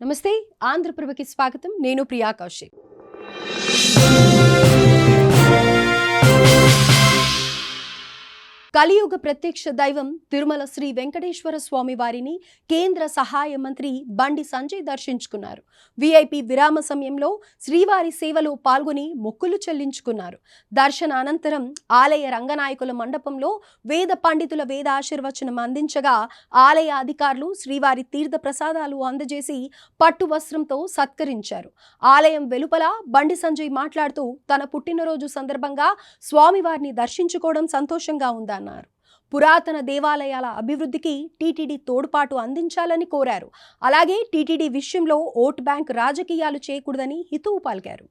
నమస్తే ఆంధ్రప్రభకి స్వాగతం. నేను ప్రియా కౌశిక్. కలియుగ ప్రత్యక్ష దైవం తిరుమల శ్రీ వెంకటేశ్వర స్వామి వారిని కేంద్ర సహాయ మంత్రి బండి సంజయ్ దర్శించుకున్నారు. విఐపి విరామ సమయంలో శ్రీవారి సేవలో పాల్గొని మొక్కులు చెల్లించుకున్నారు. దర్శన అనంతరం ఆలయ రంగనాయకుల మండపంలో వేద పండితుల వేదాశీర్వచనం అందించగా ఆలయ అధికారులు శ్రీవారి తీర్థ ప్రసాదాలు అందజేసి పట్టు వస్త్రంతో సత్కరించారు. ఆలయం వెలుపల బండి సంజయ్ మాట్లాడుతూ తన పుట్టినరోజు సందర్భంగా స్వామివారిని దర్శించుకోవడం సంతోషంగా ఉందన్నారు. పురాతన దేవాలయాల అభివృద్ధికి టీటీడీ తోడ్పాటు అందించాలని కోరారు. అలాగే టీటీడీ విషయంలో ఓట్ బ్యాంక్ రాజకీయాలు చేయకూడదని హితవు పలికారు.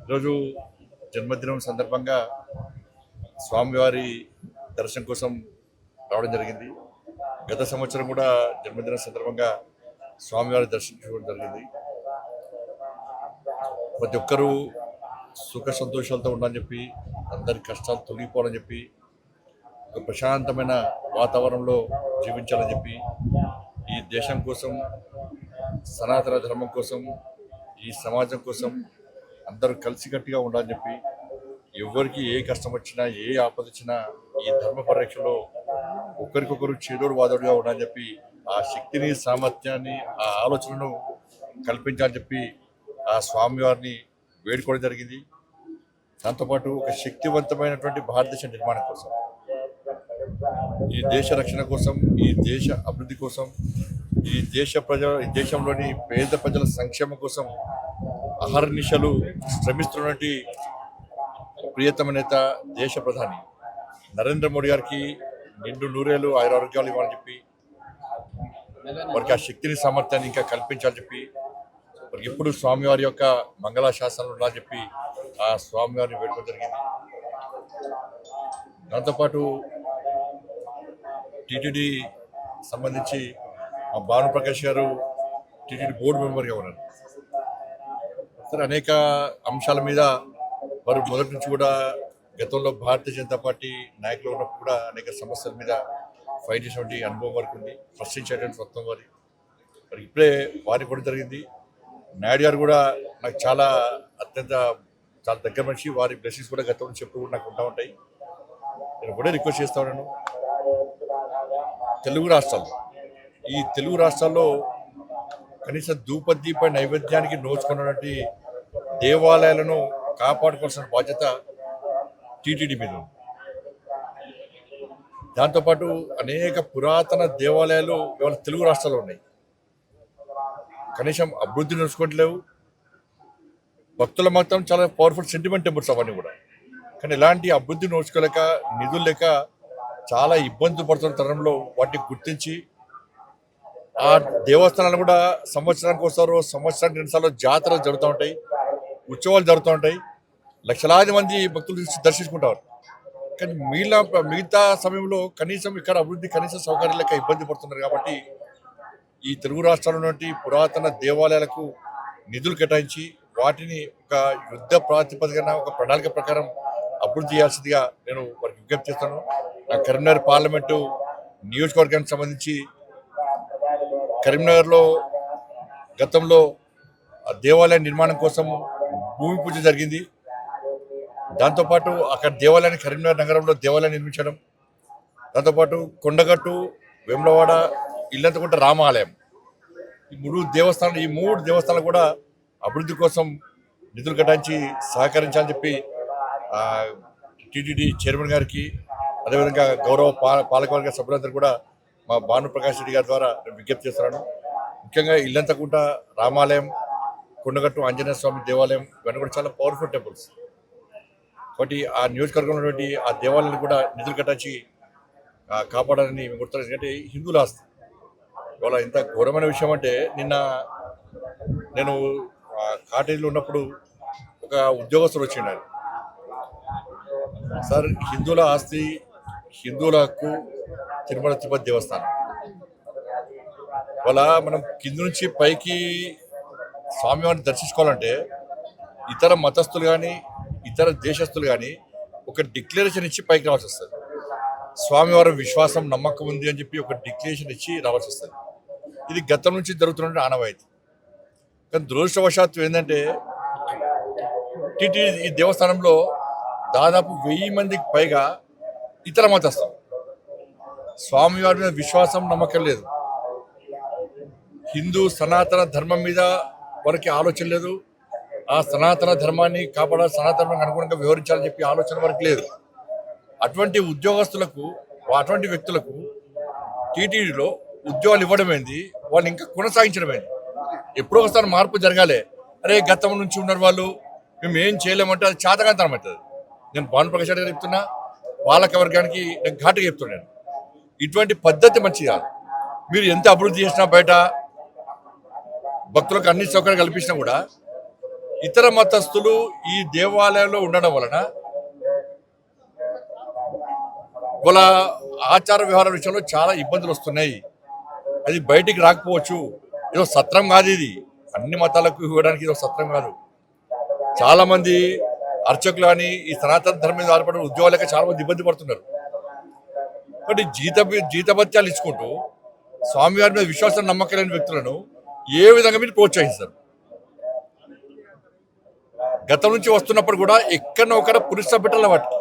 ఈరోజు జన్మదినం సందర్భంగా స్వామివారి దర్శనం కోసం రావడం జరిగింది. గత సంవత్సరం కూడా జన్మదినం సందర్భంగా స్వామివారి దర్శించుకోవడం జరిగింది. ప్రతి ఒక్కరూ సుఖ సంతోషాలతో ఉండాలని చెప్పి, అందరి కష్టాలు తొలగిపోవాలని చెప్పి, ఒక ప్రశాంతమైన వాతావరణంలో జీవించాలని చెప్పి, ఈ దేశం కోసం, సనాతన ధర్మం కోసం, ఈ సమాజం కోసం అందరూ కలిసికట్టుగా ఉండాలని చెప్పి, ఎవరికి ఏ కష్టం వచ్చినా, ఏ ఆపద వచ్చినా ఈ ధర్మ పరిరక్షలో ఒకరికొకరు చేదోడు వాదోడుగా ఉండాలని చెప్పి, ఆ శక్తిని, సామర్థ్యాన్ని, ఆ ఆలోచనను కల్పించాలని చెప్పి ఆ స్వామివారిని వేడుకోవడం జరిగింది. దాంతోపాటు ఒక శక్తివంతమైనటువంటి భారతదేశ నిర్మాణం కోసం, ఈ దేశ రక్షణ కోసం, ఈ దేశ అభివృద్ధి కోసం, ఈ దేశంలోని పేద ప్రజల సంక్షేమం కోసం అహర్నిశలు శ్రమిస్తున్నటువంటి ప్రియతమ నేత దేశ ప్రధాని నరేంద్ర మోడీ గారికి నిండు నూరేళ్ళు ఆయురారోగ్యాలు ఇవ్వాలని చెప్పి, వారికి ఆ శక్తిని, సామర్థ్యాన్ని ఇంకా కల్పించాలని చెప్పి, వారికి ఎప్పుడు స్వామివారి యొక్క మంగళాశాసనాలు ఉండాలని చెప్పి ఆ స్వామివారిని వేడుకోవడం జరిగింది. దాంతోపాటు టీటీడీ సంబంధించి మా భానుప్రకాష్ గారు టీటీడీ బోర్డు మెంబర్గా ఉన్నారు. సరే, అనేక అంశాల మీద వారు మొదటి నుంచి కూడా గతంలో భారతీయ జనతా పార్టీ నాయకులు ఉన్నప్పుడు కూడా అనేక సమస్యల మీద ఫైట్ చేసినటువంటి అనుభవం వారికి ఉంది. ప్రశ్నించేటువంటి మొత్తం మరి ఇప్పుడే వారికి కూడా జరిగింది. నాయుడు గారు కూడా నాకు చాలా దగ్గర మనిషి. వారి బ్లెస్సింగ్స్ కూడా గతంలో చెప్తూ కూడా నాకు ఉంటా ఉంటాయి. నేను కూడా రిక్వెస్ట్ చేస్తా ఉన్నాను, ఈ తెలుగు రాష్ట్రాల్లో కనీసం ధూపదీప నైవేద్యానికి నోచుకున్నటువంటి దేవాలయాలను కాపాడుకోవాల్సిన బాధ్యత టీటీడీ మీద ఉంది. దాంతోపాటు అనేక పురాతన దేవాలయాలు ఇవాళ తెలుగు రాష్ట్రాల్లో ఉన్నాయి. కనీసం అభివృద్ధి నడుచుకోవట్లేవు. భక్తుల మాత్రం చాలా పవర్ఫుల్ సెంటిమెంట్ టెంపుల్స్ అవన్నీ కూడా. కానీ ఇలాంటి అభివృద్ధి నోచుకోలేక, నిధులు లేక చాలా ఇబ్బందులు పడుతున్న తరంలో వాటిని గుర్తించి ఆ దేవస్థానాలు కూడా సంవత్సరానికి వస్తారు, సంవత్సరానికి 2 సార్లు జాతరలు జరుగుతూ ఉంటాయి, ఉత్సవాలు జరుగుతూ ఉంటాయి, లక్షలాది మంది భక్తులు దర్శించుకుంటారు. కానీ మిగతా సమయంలో కనీసం ఇక్కడ అభివృద్ధి కనీస సౌకర్యాలు లేక ఇబ్బంది పడుతున్నారు. కాబట్టి ఈ తెలుగు రాష్ట్రాల్లో ఉన్నటువంటి పురాతన దేవాలయాలకు నిధులు కేటాయించి వాటిని ఒక యుద్ధ ప్రాతిపదికన, ఒక ప్రణాళిక ప్రకారం అభివృద్ధి చేయాల్సిందిగా నేను వారికి విజ్ఞప్తి చేస్తాను. నా కరీంనగర్ పార్లమెంటు నియోజకవర్గానికి సంబంధించి కరీంనగర్లో గతంలో దేవాలయ నిర్మాణం కోసం భూమి పూజ జరిగింది. దాంతోపాటు అక్కడ దేవాలయాన్ని, కరీంనగర్ నగరంలో దేవాలయం నిర్మించడం, దాంతోపాటు కొండగట్టు, వేములవాడ, ఇల్లంతకుంట రామాలయం, ఈ 3 దేవస్థానాలు కూడా అభివృద్ధి కోసం నిధులు కేటాయించి సహకరించాలని చెప్పి టీటీడీ చైర్మన్ గారికి, అదేవిధంగా గౌరవ పాలకవర్గ సభ్యులందరూ కూడా మా భానుప్రకాష్ రెడ్డి గారి ద్వారా నేను విజ్ఞప్తి చేస్తున్నాను. ముఖ్యంగా ఇల్లంతకుంట రామాలయం, కొండగట్టు ఆంజనేయ స్వామి దేవాలయం ఇవన్నీ కూడా చాలా పవర్ఫుల్ టెంపుల్స్. కాబట్టి ఆ నియోజకవర్గంలో ఉన్నటువంటి ఆ దేవాలయాన్ని కూడా నిధులు కేటాయించి కాపాడాలని మేము గుర్తు. ఎందుకంటే హిందువుల ఆస్తి. ఇవాళ ఇంత ఘోరమైన విషయం అంటే, నిన్న నేను కాటేజీలో ఉన్నప్పుడు ఒక ఉద్యోగస్తులు వచ్చిండారు. సార్, హిందువుల ఆస్తి, హిందువుల హక్కు తిరుమల తిరుపతి దేవస్థానం. ఇవాళ మనం కింద నుంచి పైకి స్వామివారిని దర్శించుకోవాలంటే ఇతర మతస్థులు కానీ, ఇతర దేశస్తులు కానీ ఒక డిక్లరేషన్ ఇచ్చి పైకి రావాల్సి వస్తుంది. స్వామివారి విశ్వాసం, నమ్మకం ఉంది అని చెప్పి ఒక డిక్లరేషన్ ఇచ్చి రావాల్సి వస్తుంది. ఇది గతం నుంచి జరుగుతున్న ఆనవాయితీ. కానీ దురదృష్టవశాత్తు ఏంటంటే టీటీడీ ఈ దేవస్థానంలో దాదాపు 1000 మందికి పైగా ఇతర మతస్థులు. స్వామివారి మీద విశ్వాసం నమ్మకం లేదు, హిందూ సనాతన ధర్మం మీద వారికి ఆలోచన లేదు, ఆ సనాతన ధర్మాన్ని కాపాడాలి, సనాతన ధర్మానికి అనుగుణంగా వ్యవహరించాలని చెప్పి ఆలోచన వరకు లేదు. అటువంటి ఉద్యోగస్తులకు, అటువంటి వ్యక్తులకు టీటీడీలో ఉద్యోగాలు ఇవ్వడమేంది, వాళ్ళు ఇంకా కొనసాగించడమేంది? ఎప్పుడో ఒకసారి మార్పు జరగాలి. అరే గతం నుంచి ఉన్నారు వాళ్ళు, మేము ఏం చేయలేమంటే అది చేతకాంతనం అవుతుంది. నేను భానుప్రకాష్ రెడ్డి గారు చెప్తున్నా, పాలక వర్గానికి నేను ఘాటుగా చెప్తున్నాను, ఇటువంటి పద్ధతి మంచిది కాదు. మీరు ఎంత అభివృద్ధి చేసినా, బయట భక్తులకు అన్ని సౌకర్యాలు కల్పించినా కూడా ఇతర మతస్థులు ఈ దేవాలయంలో ఉండడం వలన వాళ్ళ ఆచార వ్యవహార విషయంలో చాలా ఇబ్బందులు వస్తున్నాయి. అది బయటికి రాకపోవచ్చు. ఏదో సత్రం కాదు ఇది, అన్ని మతాలకు ఇవ్వడానికి ఇది సత్రం కాదు. చాలా మంది అర్చకులు కానీ ఈ సనాతన ధర్మం మీద ఆధారపడిన ఉద్యోగాలక చాలా మంది ఇబ్బంది పడుతున్నారు. కాబట్టి జీతభత్యాలు ఇచ్చుకుంటూ స్వామివారి మీద విశ్వాసం నమ్మకం లేని వ్యక్తులను ఏ విధంగా మీరు ప్రోత్సహిస్తారు? గతం నుంచి వస్తున్నప్పుడు కూడా ఎక్కడో ఒకడ పురుష పెట్టాల వాటికి.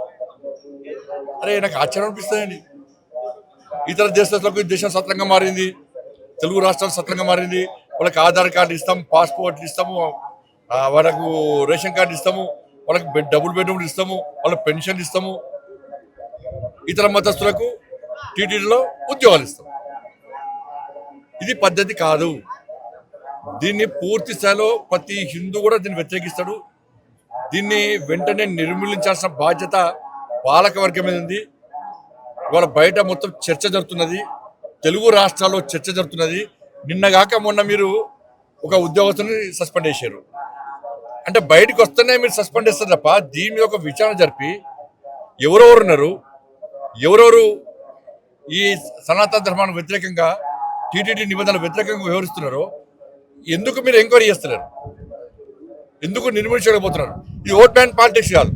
అరే నాకు ఆశ్చర్యం అనిపిస్తుందండి. ఇతర దేశాలకు దేశం సత్రంగా మారింది, తెలుగు రాష్ట్రాలు సత్రంగా మారింది. వాళ్ళకి ఆధార్ కార్డు ఇస్తాము, పాస్పోర్ట్లు ఇస్తాము, వాళ్ళకు రేషన్ కార్డు ఇస్తాము, వాళ్ళకి డబుల్ బెడ్రూమ్లు ఇస్తాము, వాళ్ళకి పెన్షన్ ఇస్తాము. ఇతర మతస్థులకు టీటీడీలో ఉద్యోగాలు ఇస్తాము. ఇది పద్ధతి కాదు. దీన్ని పూర్తి స్థాయిలో ప్రతి హిందూ కూడా దీన్ని వ్యతిరేకిస్తాడు. దీన్ని వెంటనే నిర్మూలించాల్సిన బాధ్యత పాలక వర్గం మీద ఉంది. ఇవాళ బయట మొత్తం చర్చ జరుగుతున్నది, తెలుగు రాష్ట్రాల్లో చర్చ జరుగుతున్నది. నిన్నగాక మొన్న మీరు ఒక ఉద్యోగస్తుని సస్పెండ్ చేశారు. అంటే బయటకు వస్తేనే మీరు సస్పెండ్ చేస్తారు తప్ప దీని మీద ఒక విచారణ జరిపి ఎవరెవరు ఉన్నారు, ఎవరెవరు ఈ సనాతన ధర్మానికి వ్యతిరేకంగా, టీటీడీ నిబంధనలకు వ్యతిరేకంగా వ్యవహరిస్తున్నారో ఎందుకు మీరు ఎంక్వైరీ చేస్తున్నారు? ఎందుకు నిర్మించలేకపోతున్నారు? ఇది ఓట్ బ్యాంక్ పాలిటిక్స్ కాదు.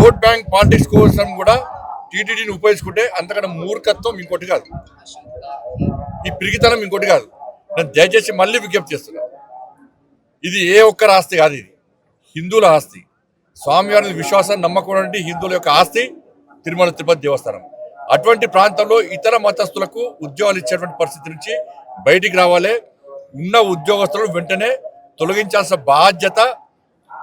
ఓట్ బ్యాంక్ పాలిటిక్స్ కోసం కూడా టీటీడీని ఉపయోగించుకుంటే అంతకన్నా మూర్ఖత్వం ఇంకోటి కాదు, ఈ పిరిగితనం ఇంకోటి కాదు. నేను దయచేసి మళ్ళీ విజ్ఞప్తి చేస్తున్నాను, ఇది ఏ ఒక్కరి ఆస్తి కాదు, ఇది హిందువుల ఆస్తి. స్వామివారి విశ్వాసాన్ని నమ్మకం హిందువుల యొక్క ఆస్తి తిరుమల తిరుపతి దేవస్థానం. అటువంటి ప్రాంతంలో ఇతర మతస్థులకు ఉద్యోగాలు ఇచ్చేటువంటి పరిస్థితి నుంచి బయటికి రావాలి. ఉన్న ఉద్యోగస్తులను వెంటనే తొలగించాల్సిన బాధ్యత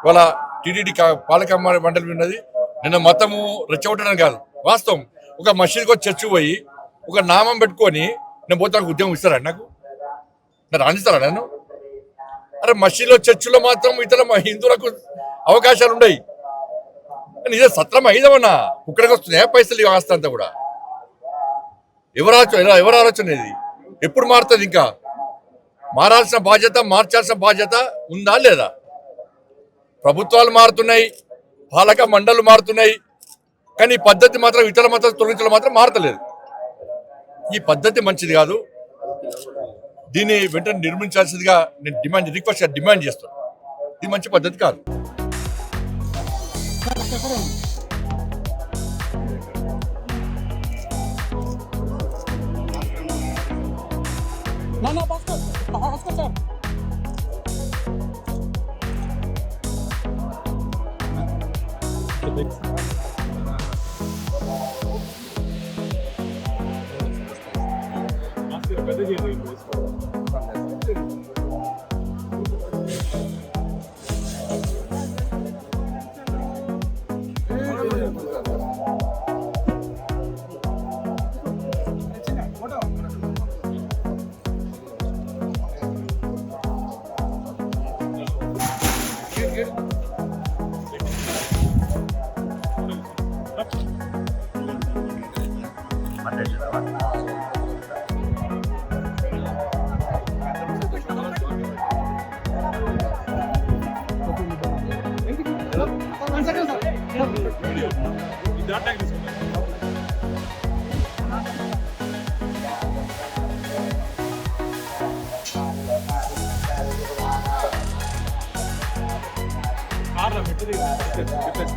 వాళ్ళ టీటీడీ పాలక మండలి ఉన్నది. నిన్న మతము రెచ్చగొట్టడం కాదు, వాస్తవం. ఒక మసీద్కి వచ్చి చర్చి పోయి ఒక నామం పెట్టుకొని నేను పోతే నాకు ఉద్యోగం ఇస్తారా? నాకు రాణిస్తారా నేను? అరే మసీదులో చర్చిలో మాత్రం ఇతర హిందువులకు అవకాశాలు ఉన్నాయి. ఇదే సత్రం అయిదమన్నా ఇక్కడికి వస్తున్నాయా పైసలు ఆస్తి అంతా కూడా? ఎవరు ఆలోచన ఇది? ఎప్పుడు మారుతుంది? ఇంకా మారాల్సిన బాధ్యత, మార్చాల్సిన బాధ్యత ఉందా లేదా? ప్రభుత్వాలు మారుతున్నాయి, పాలక మండళ్ళు మారుతున్నాయి, కానీ ఈ పద్ధతి మాత్రం ఇతర మత తొలగించడం మాత్రం మారతలేదు. ఈ పద్ధతి మంచిది కాదు. దీన్ని వెంటనే నిర్మించాల్సిందిగా నేను డిమాండ్ చేస్తాను. ఇది మంచి పద్ధతి కాదు. Carla,